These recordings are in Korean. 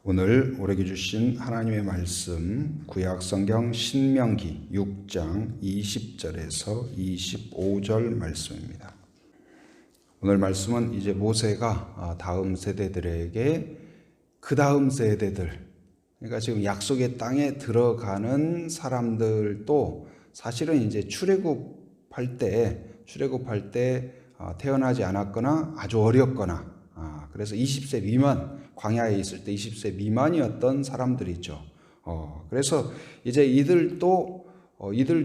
오늘 우리에게 주신 하나님의 말씀 구약성경 신명기 6장 20절에서 25절 말씀입니다. 오늘 말씀은 이제 모세가 다음 세대들에게 그 다음 세대들, 그러니까 지금 약속의 땅에 들어가는 사람들도 사실은 이제 출애굽할 때 태어나지 않았거나 아주 어렸거나 그래서 20세 미만, 광야에 있을 때 20세 미만이었던 사람들이죠. 그래서 이제 이들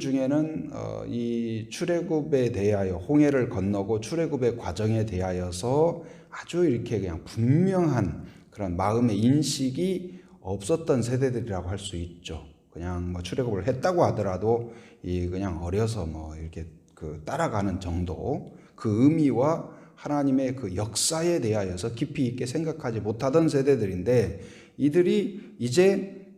중에는 이 출애굽에 대하여 홍해를 건너고 출애굽의 과정에 대하여서 아주 이렇게 그냥 분명한 그런 마음의 인식이 없었던 세대들이라고 할 수 있죠. 그냥 뭐 출애굽을 했다고 하더라도 그냥 어려서 뭐 이렇게 따라가는 정도, 그 의미와 하나님의 그 역사에 대하여서 깊이 있게 생각하지 못하던 세대들인데, 이들이 이제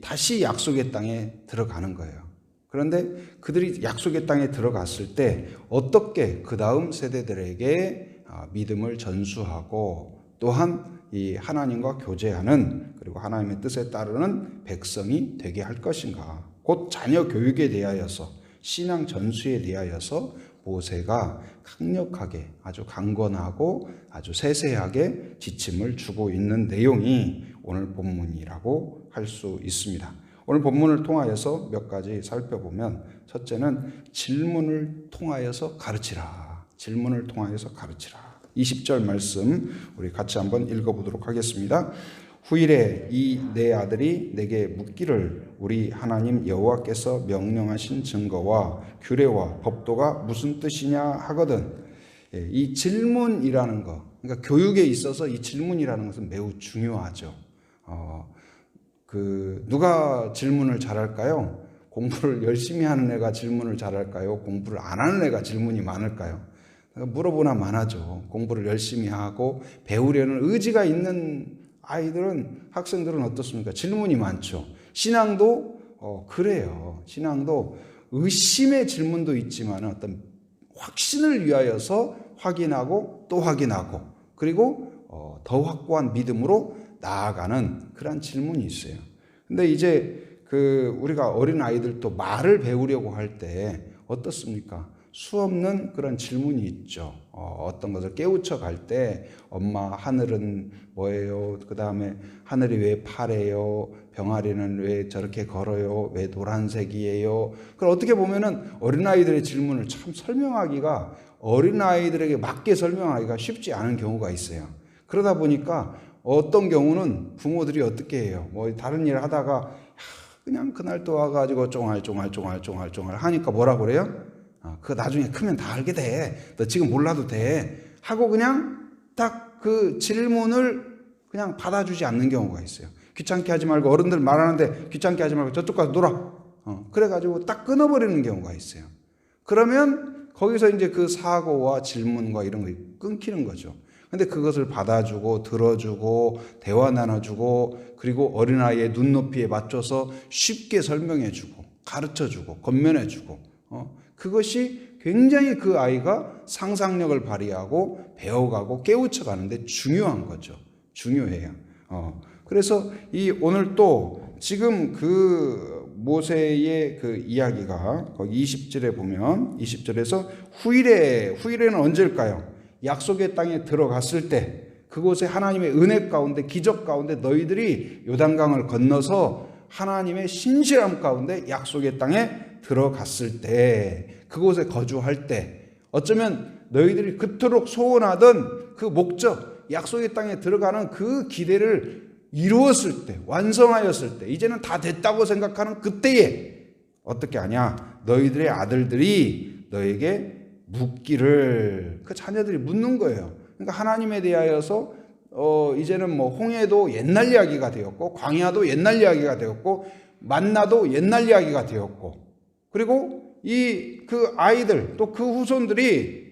다시 약속의 땅에 들어가는 거예요. 그런데 그들이 약속의 땅에 들어갔을 때 어떻게 그 다음 세대들에게 믿음을 전수하고 또한 이 하나님과 교제하는, 그리고 하나님의 뜻에 따르는 백성이 되게 할 것인가, 곧 자녀 교육에 대하여서, 신앙 전수에 대하여서 모세가 강력하게, 아주 강건하고 아주 세세하게 지침을 주고 있는 내용이 오늘 본문이라고 할 수 있습니다. 오늘 본문을 통하여서 몇 가지 살펴보면, 첫째는 질문을 통하여서 가르치라. 질문을 통하여서 가르치라. 20절 말씀 우리 같이 한번 읽어보도록 하겠습니다. 후일에 이 내 아들이 내게 묻기를 우리 하나님 여호와께서 명령하신 증거와 규례와 법도가 무슨 뜻이냐 하거든. 이 질문이라는 것, 그러니까 교육에 있어서 이 질문이라는 것은 매우 중요하죠. 누가 질문을 잘할까요? 공부를 열심히 하는 애가 질문을 잘할까요? 공부를 안 하는 애가 질문이 많을까요? 물어보나 마나죠. 공부를 열심히 하고 배우려는 의지가 있는 아이들은, 학생들은 어떻습니까? 질문이 많죠. 신앙도 그래요. 신앙도 의심의 질문도 있지만 어떤 확신을 위하여서 확인하고 또 확인하고, 그리고 더 확고한 믿음으로 나아가는 그런 질문이 있어요. 근데 이제 우리가 어린 아이들도 말을 배우려고 할 때 어떻습니까? 수없는 그런 질문이 있죠. 어떤 것을 깨우쳐 갈 때, 엄마 하늘은 뭐예요? 그 다음에 하늘이 왜 파래요? 병아리는 왜 저렇게 걸어요? 왜 노란색이에요? 그걸 어떻게 보면은 어린아이들의 질문을 참 설명하기가, 어린아이들에게 맞게 설명하기가 쉽지 않은 경우가 있어요. 그러다 보니까 어떤 경우는 부모들이 어떻게 해요? 뭐 다른 일 하다가 그냥 그날 또 와가지고 쫑알쫑알 하니까 뭐라 그래요? 그거 나중에 크면 다 알게 돼. 너 지금 몰라도 돼. 하고 그냥 딱 그 질문을 그냥 받아주지 않는 경우가 있어요. 귀찮게 하지 말고, 어른들 말하는데 귀찮게 하지 말고 저쪽 가서 놀아. 그래가지고 딱 끊어버리는 경우가 있어요. 그러면 거기서 이제 그 사고와 질문과 이런 거 끊기는 거죠. 근데 그것을 받아주고 들어주고 대화 나눠주고, 그리고 어린아이의 눈높이에 맞춰서 쉽게 설명해주고 가르쳐주고 건면해주고, 그것이 굉장히 그 아이가 상상력을 발휘하고 배워가고 깨우쳐가는데 중요한 거죠. 중요해요. 그래서 오늘 또 지금 그 모세의 그 이야기가 거기 20절에 보면, 20절에서 후일에는 언제일까요? 약속의 땅에 들어갔을 때, 그곳에 하나님의 은혜 가운데, 기적 가운데 너희들이 요단강을 건너서 하나님의 신실함 가운데 약속의 땅에 들어갔을 때, 그곳에 거주할 때, 어쩌면 너희들이 그토록 소원하던 그 목적, 약속의 땅에 들어가는 그 기대를 이루었을 때, 완성하였을 때, 이제는 다 됐다고 생각하는 그때에 어떻게 하냐? 너희들의 아들들이 너에게 묻기를, 그 자녀들이 묻는 거예요. 그러니까 하나님에 대하여서 이제는 뭐 홍해도 옛날 이야기가 되었고, 광야도 옛날 이야기가 되었고, 만나도 옛날 이야기가 되었고, 그리고 그 아이들 또 그 후손들이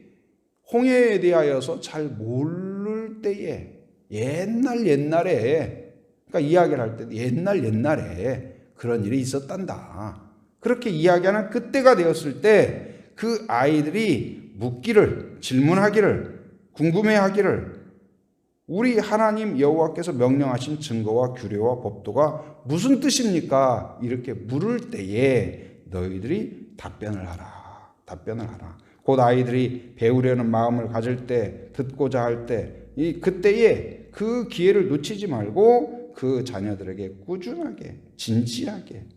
홍해에 대하여서 잘 모를 때에, 옛날에, 그러니까 이야기를 할 때 옛날에 그런 일이 있었단다, 그렇게 이야기하는 그때가 되었을 때, 그 아이들이 묻기를, 질문하기를, 궁금해하기를, 우리 하나님 여호와께서 명령하신 증거와 규례와 법도가 무슨 뜻입니까? 이렇게 물을 때에 너희들이 답변을 하라. 답변을 하라. 곧 아이들이 배우려는 마음을 가질 때, 듣고자 할 때, 그때에 그 기회를 놓치지 말고 그 자녀들에게 꾸준하게, 진지하게,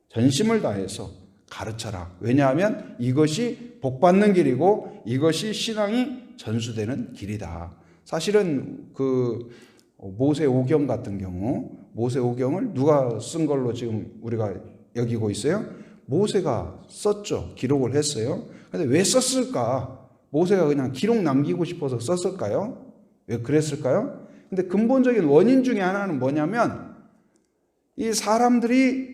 전심을 다해서 가르쳐라. 왜냐하면 이것이 복받는 길이고 이것이 신앙이 전수되는 길이다. 사실은 그 모세 오경 같은 경우, 모세 오경을 누가 쓴 걸로 지금 우리가 여기고 있어요? 모세가 썼죠. 기록을 했어요. 근데 왜 썼을까? 모세가 그냥 기록 남기고 싶어서 썼을까요? 왜 그랬을까요? 근데 근본적인 원인 중에 하나는 뭐냐면 이 사람들이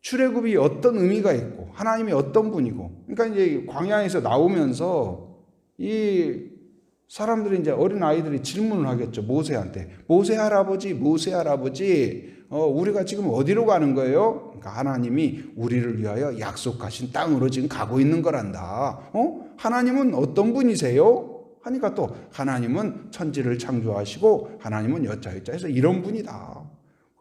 출애굽이 어떤 의미가 있고 하나님이 어떤 분이고, 그러니까 이제 광야에서 나오면서 이 사람들이 이제 어린 아이들이 질문을 하겠죠. 모세한테. 모세 할아버지, 우리가 지금 어디로 가는 거예요? 그러니까 하나님이 우리를 위하여 약속하신 땅으로 지금 가고 있는 거란다. 하나님은 어떤 분이세요? 하니까 또 하나님은 천지를 창조하시고 하나님은 여자여자해서 이런 분이다.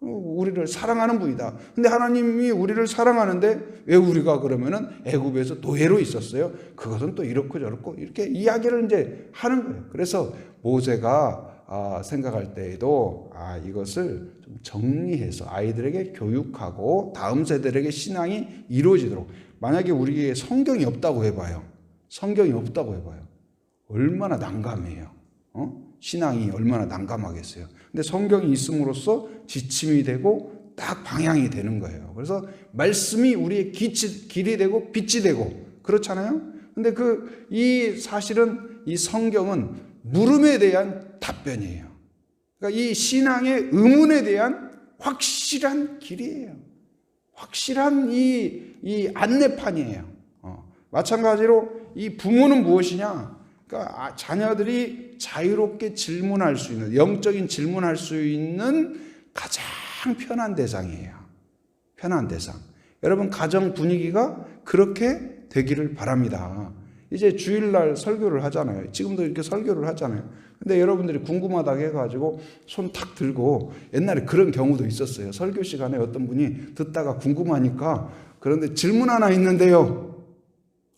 우리를 사랑하는 분이다. 근데 하나님이 우리를 사랑하는데 왜 우리가 그러면은 애굽에서 노예로 있었어요? 그것은 또 이렇고 저렇고 이렇게 이야기를 이제 하는 거예요. 그래서 모세가 생각할 때에도 이것을 좀 정리해서 아이들에게 교육하고 다음 세대에게 신앙이 이루어지도록, 만약에 우리에게 성경이 없다고 해봐요. 성경이 없다고 해봐요. 얼마나 난감해요. 신앙이 얼마나 난감하겠어요. 근데 성경이 있음으로써 지침이 되고 딱 방향이 되는 거예요. 그래서 말씀이 우리의 길이 되고 빛이 되고 그렇잖아요. 근데 사실은 이 성경은 물음에 대한 답변이에요. 그러니까 이 신앙의 의문에 대한 확실한 길이에요. 확실한 이 안내판이에요. 마찬가지로 이 부모는 무엇이냐? 그러니까 자녀들이 자유롭게 질문할 수 있는, 영적인 질문할 수 있는 가장 편한 대상이에요. 편한 대상. 여러분 가정 분위기가 그렇게 되기를 바랍니다. 이제 주일날 설교를 하잖아요. 지금도 이렇게 설교를 하잖아요. 근데 여러분들이 궁금하다고 해가지고 손 탁 들고, 옛날에 그런 경우도 있었어요. 설교 시간에 어떤 분이 듣다가 궁금하니까, 그런데 질문 하나 있는데요.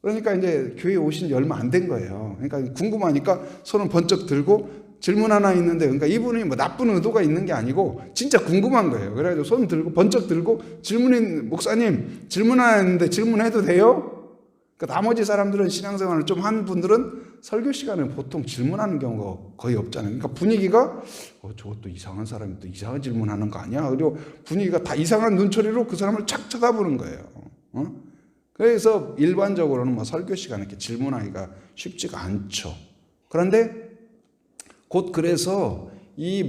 그러니까 이제 교회에 오신 지 얼마 안 된 거예요. 그러니까 궁금하니까 손을 번쩍 들고 질문 하나 있는데, 그러니까 이분이 뭐 나쁜 의도가 있는 게 아니고 진짜 궁금한 거예요. 그래가지고 손 들고 번쩍 들고 목사님 질문 하나 있는데 질문해도 돼요? 그러니까 나머지 사람들은 신앙생활을 좀 한 분들은 설교 시간에 보통 질문하는 경우가 거의 없잖아요. 그러니까 분위기가 저것도 이상한 사람이 또 이상한 질문하는 거 아니야? 그리고 분위기가 다 이상한 눈초리로 그 사람을 착 쳐다보는 거예요. 그래서 일반적으로는 뭐 설교 시간에 이렇게 질문하기가 쉽지가 않죠. 그런데 곧 그래서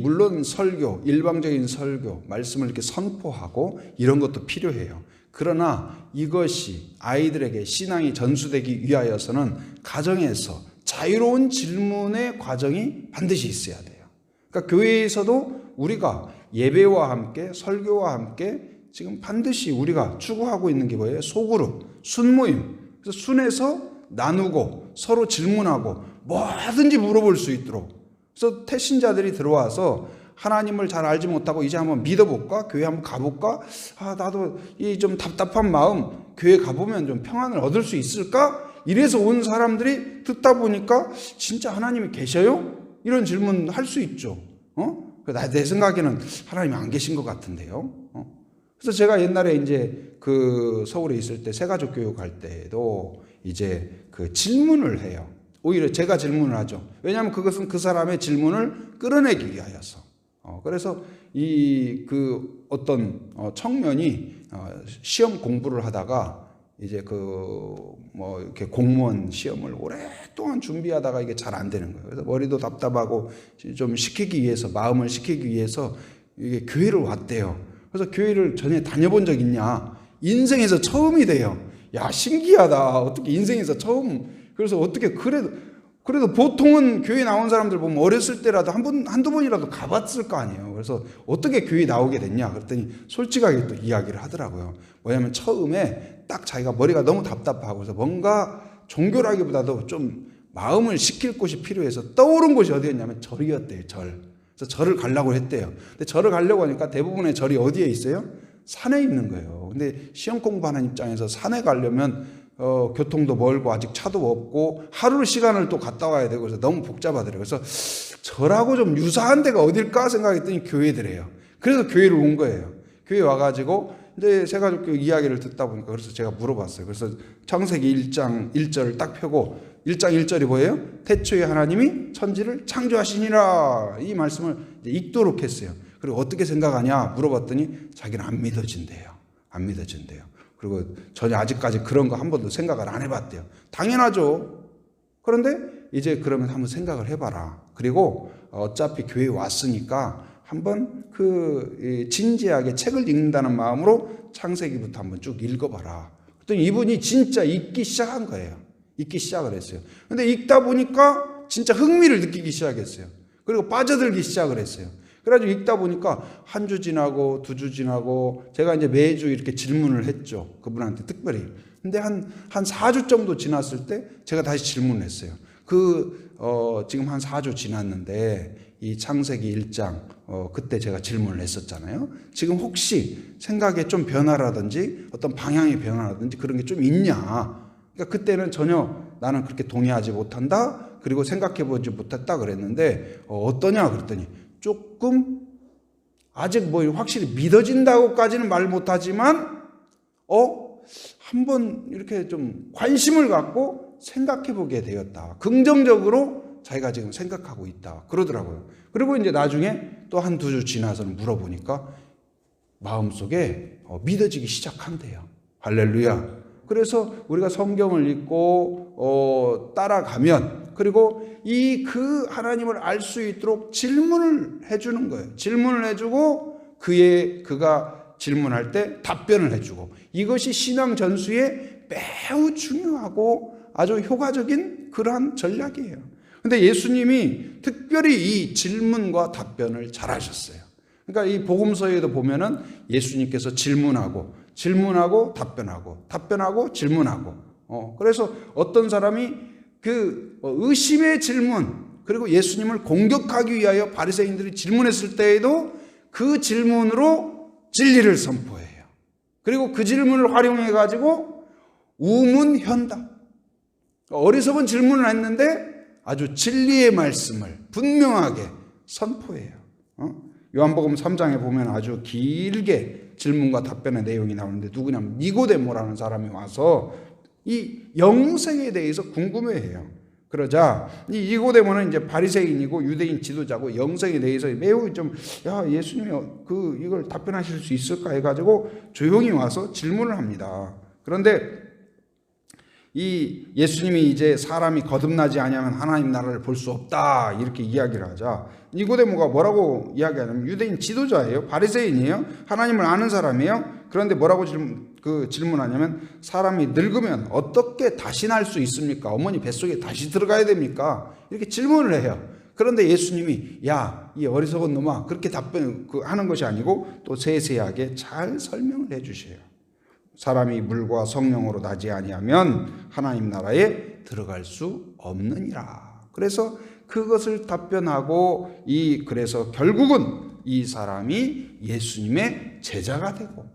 물론 설교, 일방적인 설교, 말씀을 이렇게 선포하고 이런 것도 필요해요. 그러나 이것이 아이들에게 신앙이 전수되기 위하여서는 가정에서 자유로운 질문의 과정이 반드시 있어야 돼요. 그러니까 교회에서도 우리가 예배와 함께 설교와 함께 지금 반드시 우리가 추구하고 있는 게 뭐예요? 소그룹, 순모임. 그래서 순에서 나누고 서로 질문하고 뭐든지 물어볼 수 있도록. 그래서 태신자들이 들어와서 하나님을 잘 알지 못하고 이제 한번 믿어볼까? 교회 한번 가볼까? 나도 이 좀 답답한 마음, 교회 가보면 좀 평안을 얻을 수 있을까? 이래서 온 사람들이 듣다 보니까 진짜 하나님이 계셔요? 이런 질문 할 수 있죠. 내 생각에는 하나님이 안 계신 것 같은데요. 그래서 제가 옛날에 이제 서울에 있을 때 새가족 교육 할 때도 이제 질문을 해요. 오히려 제가 질문을 하죠. 왜냐하면 그것은 그 사람의 질문을 끌어내기 위하여서. 그래서 어떤 청년이 시험 공부를 하다가 이제 이렇게 공무원 시험을 오랫동안 준비하다가 이게 잘 안 되는 거예요. 그래서 머리도 답답하고 좀 마음을 식히기 위해서 이게 교회를 왔대요. 그래서 교회를 전에 다녀본 적 있냐? 인생에서 처음이 돼요. 야, 신기하다. 어떻게 인생에서 처음. 그래서 어떻게 그래도 보통은 교회 나온 사람들 보면 어렸을 때라도 한두 번이라도 가봤을 거 아니에요. 그래서 어떻게 교회 나오게 됐냐? 그랬더니 솔직하게 또 이야기를 하더라고요. 뭐냐면 처음에 딱 자기가 머리가 너무 답답하고 그래서 뭔가 종교라기보다도 좀 마음을 식힐 곳이 필요해서 떠오른 곳이 어디였냐면 절이었대요. 절. 그래서 절을 가려고 했대요. 근데 절을 가려고 하니까 대부분의 절이 어디에 있어요? 산에 있는 거예요. 근데 시험 공부하는 입장에서 산에 가려면 교통도 멀고 아직 차도 없고 하루 시간을 또 갔다 와야 되고 그래서 너무 복잡하더라고요. 그래서 절하고 좀 유사한 데가 어딜까 생각했더니 교회더래요. 그래서 교회를 온 거예요. 교회 와가지고 이제 새가족교 이야기를 듣다 보니까 그래서 제가 물어봤어요. 그래서 창세기 1장 1절을 딱 펴고 1장 1절이 뭐예요? 태초에 하나님이 천지를 창조하시니라 이 말씀을 이제 읽도록 했어요. 그리고 어떻게 생각하냐 물어봤더니 자기는 안 믿어진대요. 안 믿어진대요. 그리고 전혀 아직까지 그런 거 한 번도 생각을 안 해봤대요. 당연하죠. 그런데 이제 그러면 한번 생각을 해봐라. 그리고 어차피 교회에 왔으니까 한번 진지하게 책을 읽는다는 마음으로 창세기부터 한번 쭉 읽어봐라. 그랬더니 이분이 진짜 읽기 시작한 거예요. 읽기 시작을 했어요. 근데 읽다 보니까 진짜 흥미를 느끼기 시작했어요. 그리고 빠져들기 시작을 했어요. 그래가지고 읽다 보니까 한 주 지나고 두 주 지나고 제가 이제 매주 이렇게 질문을 했죠. 그분한테 특별히. 근데 한 4주 정도 지났을 때 제가 다시 질문을 했어요. 지금 한 4주 지났는데 이 창세기 1장 그때 제가 질문을 했었잖아요. 지금 혹시 생각에 좀 변화라든지 어떤 방향의 변화라든지 그런 게 좀 있냐. 그러니까 그때는 전혀 나는 그렇게 동의하지 못한다. 그리고 생각해보지 못했다 그랬는데 어떠냐 그랬더니 조금 아직 뭐 확실히 믿어진다고까지는 말 못하지만 한번 이렇게 좀 관심을 갖고 생각해보게 되었다. 긍정적으로 자기가 지금 생각하고 있다. 그러더라고요. 그리고 이제 나중에 또 한 두 주 지나서는 물어보니까 마음속에 믿어지기 시작한대요. 할렐루야. 그래서 우리가 성경을 읽고 따라가면 그리고 그 하나님을 알 수 있도록 질문을 해주는 거예요. 질문을 해주고 그가 질문할 때 답변을 해주고 이것이 신앙 전수에 매우 중요하고 아주 효과적인 그러한 전략이에요. 근데 예수님이 특별히 이 질문과 답변을 잘 하셨어요. 그러니까 이 복음서에도 보면은 예수님께서 질문하고 답변하고 질문하고 그래서 어떤 사람이 의심의 질문 그리고 예수님을 공격하기 위하여 바리새인들이 질문했을 때에도 그 질문으로 진리를 선포해요. 그리고 그 질문을 활용해 가지고 우문현답 어리석은 질문을 했는데 아주 진리의 말씀을 분명하게 선포해요. 요한복음 3장에 보면 아주 길게 질문과 답변의 내용이 나오는데 누구냐면 니고데모라는 사람이 와서 이 영생에 대해서 궁금해해요. 그러자 이 니고데모는 이제 바리새인이고 유대인 지도자고 영생에 대해서 매우 예수님이 이걸 답변하실 수 있을까 해가지고 조용히 와서 질문을 합니다. 그런데 이 예수님이 이제 사람이 거듭나지 아니하면 하나님 나라를 볼 수 없다 이렇게 이야기를 하자 니고데모가 뭐라고 이야기하냐면 유대인 지도자예요. 바리새인이에요. 하나님을 아는 사람이에요. 그런데 뭐라고 질문하냐면 사람이 늙으면 어떻게 다시 날 수 있습니까? 어머니 뱃속에 다시 들어가야 됩니까? 이렇게 질문을 해요. 그런데 예수님이 이 어리석은 놈아 그렇게 하는 것이 아니고 또 세세하게 잘 설명을 해 주셔요. 사람이 물과 성령으로 나지 아니하면 하나님 나라에 들어갈 수 없느니라. 그래서 그것을 답변하고 그래서 결국은 이 사람이 예수님의 제자가 되고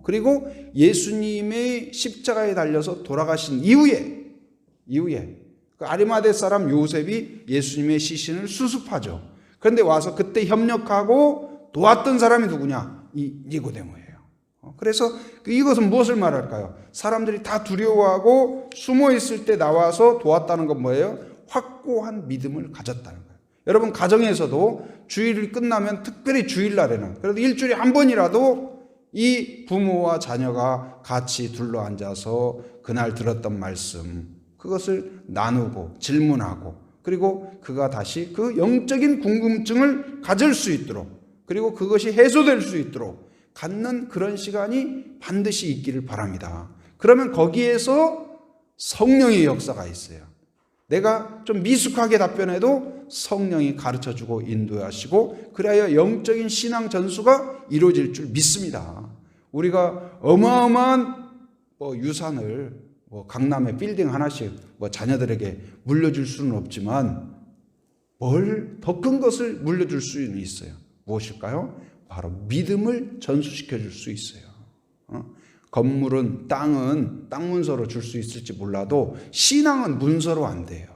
그리고 예수님의 십자가에 달려서 돌아가신 이후에 그 아리마대 사람 요셉이 예수님의 시신을 수습하죠. 그런데 와서 그때 협력하고 도왔던 사람이 누구냐? 이 니고데모예요. 그래서 이것은 무엇을 말할까요? 사람들이 다 두려워하고 숨어 있을 때 나와서 도왔다는 건 뭐예요? 확고한 믿음을 가졌다는 거예요. 여러분 가정에서도 주일이 끝나면 특별히 주일날에는 그래도 일주일에 한 번이라도 이 부모와 자녀가 같이 둘러앉아서 그날 들었던 말씀 그것을 나누고 질문하고 그리고 그가 다시 그 영적인 궁금증을 가질 수 있도록 그리고 그것이 해소될 수 있도록 갖는 그런 시간이 반드시 있기를 바랍니다. 그러면 거기에서 성령의 역사가 있어요. 내가 좀 미숙하게 답변해도 성령이 가르쳐주고 인도하시고 그래야 영적인 신앙 전수가 이루어질 줄 믿습니다. 우리가 어마어마한 유산을 강남에 빌딩 하나씩 자녀들에게 물려줄 수는 없지만 더 큰 것을 물려줄 수는 있어요. 무엇일까요? 바로 믿음을 전수시켜 줄 수 있어요. 건물은 땅은 땅 문서로 줄 수 있을지 몰라도 신앙은 문서로 안 돼요.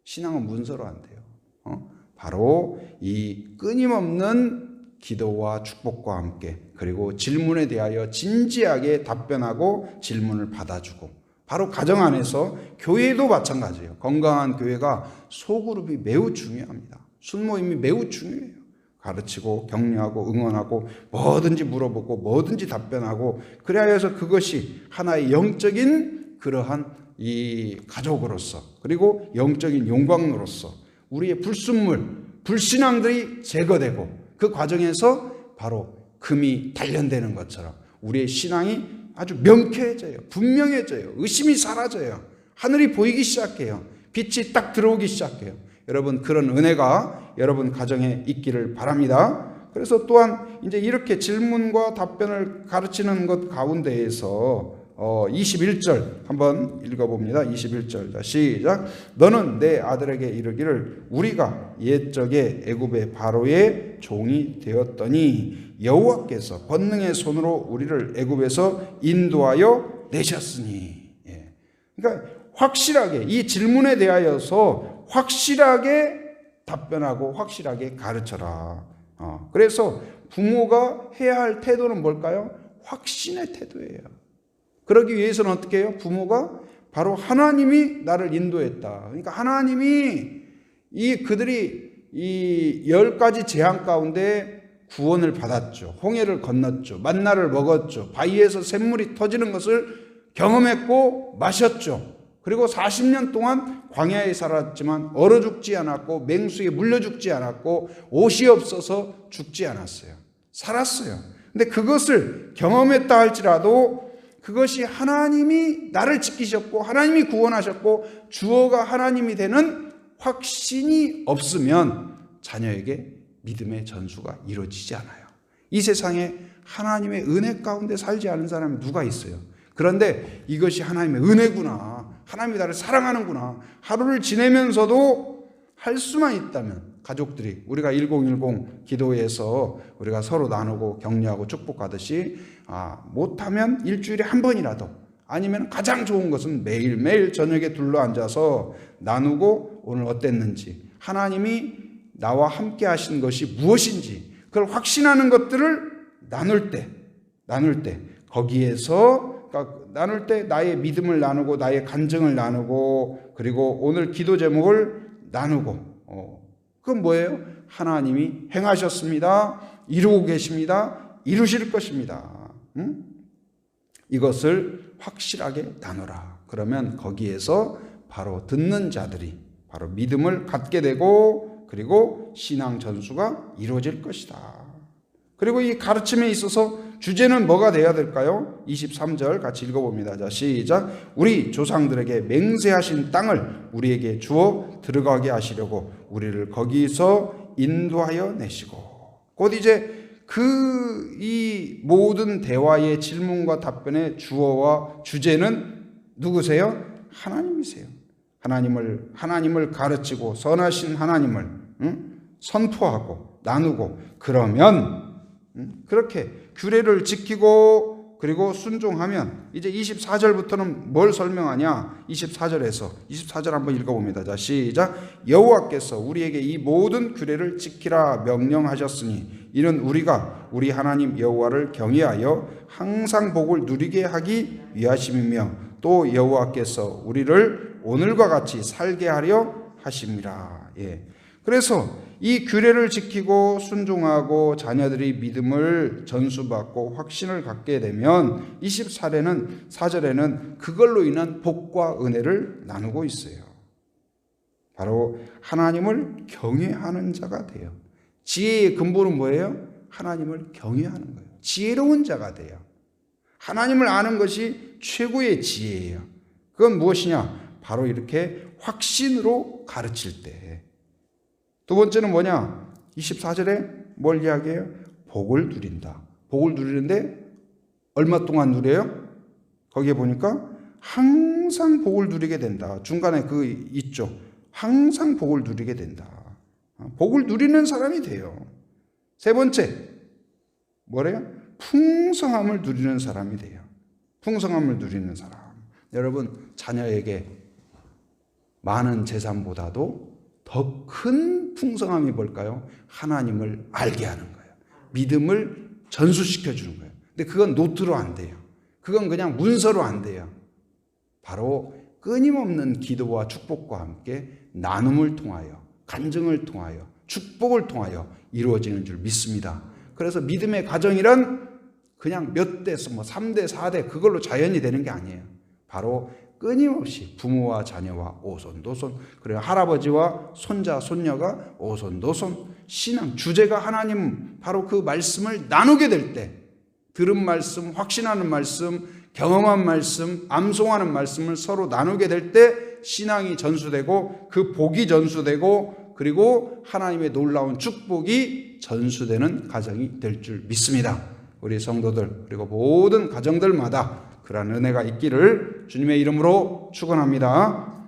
신앙은 문서로 안 돼요. 바로 이 끊임없는 기도와 축복과 함께 그리고 질문에 대하여 진지하게 답변하고 질문을 받아주고 바로 가정 안에서 교회도 마찬가지예요. 건강한 교회가 소그룹이 매우 중요합니다. 순모임이 매우 중요해요. 가르치고 격려하고 응원하고 뭐든지 물어보고 뭐든지 답변하고 그래야 해서 그것이 하나의 영적인 그러한 이 가족으로서 그리고 영적인 용광로로서 우리의 불순물, 불신앙들이 제거되고 그 과정에서 바로 금이 단련되는 것처럼 우리의 신앙이 아주 명쾌해져요. 분명해져요. 의심이 사라져요. 하늘이 보이기 시작해요. 빛이 딱 들어오기 시작해요. 여러분 그런 은혜가 여러분 가정에 있기를 바랍니다. 그래서 또한 이제 이렇게 질문과 답변을 가르치는 것 가운데에서 21절 한번 읽어봅니다. 21절. 자, 시작. 너는 내 아들에게 이르기를 우리가 옛적에 애굽의 바로의 종이 되었더니 여호와께서 권능의 손으로 우리를 애굽에서 인도하여 내셨으니. 예. 그러니까 확실하게 이 질문에 대하여서 확실하게 답변하고 확실하게 가르쳐라. 그래서 부모가 해야 할 태도는 뭘까요? 확신의 태도예요. 그러기 위해서는 어떻게 해요? 부모가 바로 하나님이 나를 인도했다. 그러니까 하나님이 그들이 이 10가지 재앙 가운데 구원을 받았죠. 홍해를 건넜죠. 만나를 먹었죠. 바위에서 샘물이 터지는 것을 경험했고 마셨죠. 그리고 40년 동안 광야에 살았지만 얼어 죽지 않았고 맹수에 물려 죽지 않았고 옷이 없어서 죽지 않았어요. 살았어요. 근데 그것을 경험했다 할지라도 그것이 하나님이 나를 지키셨고 하나님이 구원하셨고 주어가 하나님이 되는 확신이 없으면 자녀에게 믿음의 전수가 이루어지지 않아요. 이 세상에 하나님의 은혜 가운데 살지 않은 사람이 누가 있어요? 그런데 이것이 하나님의 은혜구나. 하나님이 나를 사랑하는구나. 하루를 지내면서도 할 수만 있다면 가족들이 우리가 1010 기도에서 우리가 서로 나누고 격려하고 축복하듯이 못하면 일주일에 한 번이라도 아니면 가장 좋은 것은 매일매일 저녁에 둘러앉아서 나누고 오늘 어땠는지 하나님이 나와 함께 하신 것이 무엇인지 그걸 확신하는 것들을 나눌 때 거기에서 나눌 때 나의 믿음을 나누고 나의 간증을 나누고 그리고 오늘 기도 제목을 나누고 그건 뭐예요? 하나님이 행하셨습니다. 이루고 계십니다. 이루실 것입니다. 이것을 확실하게 나누라. 그러면 거기에서 바로 듣는 자들이 바로 믿음을 갖게 되고 그리고 신앙 전수가 이루어질 것이다. 그리고 이 가르침에 있어서 주제는 뭐가 돼야 될까요? 23절 같이 읽어봅니다. 자, 시작. 우리 조상들에게 맹세하신 땅을 우리에게 주어 들어가게 하시려고 우리를 거기서 인도하여 내시고. 곧 이제 이 모든 대화의 질문과 답변의 주어와 주제는 누구세요? 하나님이세요. 하나님을 가르치고 선하신 하나님을 선포하고 나누고 그러면 그렇게 규례를 지키고 그리고 순종하면 이제 24절부터는 뭘 설명하냐? 24절 한번 읽어봅니다. 자, 시작. 여호와께서 우리에게 이 모든 규례를 지키라 명령하셨으니 이는 우리가 우리 하나님 여호와를 경외하여 항상 복을 누리게 하기 위하심이며 또 여호와께서 우리를 오늘과 같이 살게 하려 하심이라. 예. 그래서 이 규례를 지키고 순종하고 자녀들이 믿음을 전수받고 확신을 갖게 되면 24절에는 그걸로 인한 복과 은혜를 나누고 있어요. 바로 하나님을 경외하는 자가 돼요. 지혜의 근본은 뭐예요? 하나님을 경외하는 거예요. 지혜로운 자가 돼요. 하나님을 아는 것이 최고의 지혜예요. 그건 무엇이냐? 바로 이렇게 확신으로 가르칠 때. 두 번째는 뭐냐? 24절에 뭘 이야기해요? 복을 누린다. 복을 누리는데 얼마 동안 누려요? 거기에 보니까 항상 복을 누리게 된다. 중간에 그 있죠. 항상 복을 누리게 된다. 복을 누리는 사람이 돼요. 세 번째, 뭐래요? 풍성함을 누리는 사람이 돼요. 풍성함을 누리는 사람. 여러분, 자녀에게 많은 재산보다도 더 큰 풍성함이 뭘까요? 하나님을 알게 하는 거예요. 믿음을 전수시켜 주는 거예요. 근데 그건 노트로 안 돼요. 그건 그냥 문서로 안 돼요. 바로 끊임없는 기도와 축복과 함께 나눔을 통하여, 간증을 통하여, 축복을 통하여 이루어지는 줄 믿습니다. 그래서 믿음의 가정이란 그냥 몇 대, 3대, 4대 그걸로 자연이 되는 게 아니에요. 바로 끊임없이 부모와 자녀와 오손도손, 그리고 할아버지와 손자, 손녀가 오손도손, 신앙, 주제가 하나님, 바로 그 말씀을 나누게 될 때, 들은 말씀, 확신하는 말씀, 경험한 말씀, 암송하는 말씀을 서로 나누게 될 때 신앙이 전수되고 그 복이 전수되고 그리고 하나님의 놀라운 축복이 전수되는 가정이 될 줄 믿습니다. 우리 성도들 그리고 모든 가정들마다 그러한 은혜가 있기를 주님의 이름으로 축원합니다.